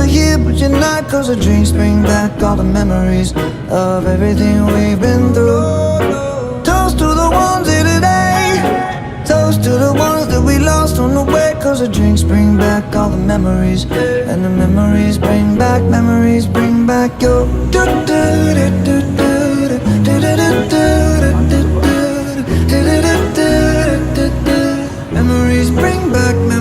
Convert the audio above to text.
were here but you're not, 'cause the drinks bring back all the memories of everything we've been through. Toast to the ones here today, toast to the ones that we lost on the way, 'cause the drinks bring back all the memories, and the memories bring back your memories bring back